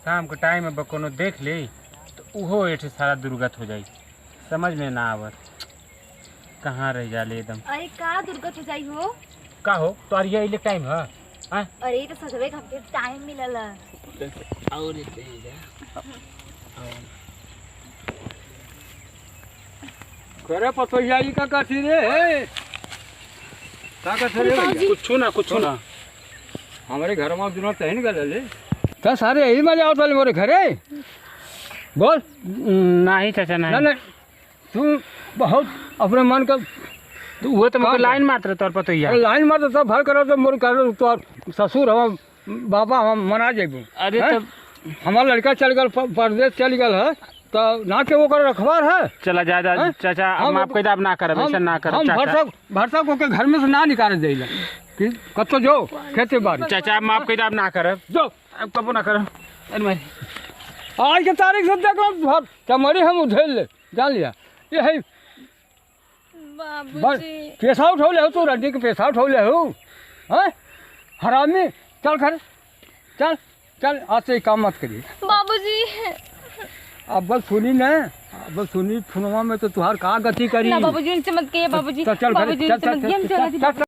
शाम के टाइम में कोनो देख ले तो उहो एठे सारा दुर्गत हो जाई। समझ में ना आवत कहाँ रह जाले एकदम। अरे का दुर्गत हो जाई हो? का हो तो ये इले टाइम है? अरे तो सजवे घंटे टाइम मिलल और करे पतोहिया जी का कथी रे का कथी रे? कुछ ना हमारे घर में दिनों तहन गले तो सारे यही मजा आवत वाले मोरे घरे बोल। नहीं चाचा नहीं ना तू बहुत अपने मन का वो तो मुझे लाइन मात्र तौर पर तो यार लाइन मार तो भर करो तो मोर कर तो ससुर हम बाबा हम मना जेबू। अरे तो हमारा लड़का चल गल परदेश चल गल है तो ना के वो कर रखवार है। चला जा चाचा हम आपको इदाब ना करब ऐसा ना करब हम भरसा को के घर में से ना निकाल देला कि कतो जो खेते बाड़ी। चाचा हम आपको इदाब ना करब जो अब कबो ना करब। अरे आज के तारीख से देखो चमड़ी हम उधेल ले जान लिया ये है बाबूजी। पैसा उठो ले हो तू रड्डी के पैसा उठो ले हो हैं हरामी। चल घर चल चल आज से काम मत करिए बाबूजी अब बस सुनी ना बस सुनी फोनवा में तो तुहार का गति करी ना बाबूजी उनसे मत कहिए बाबूजी। चल घर बाबूजी चल उनसे मत कहिए, हम चला चल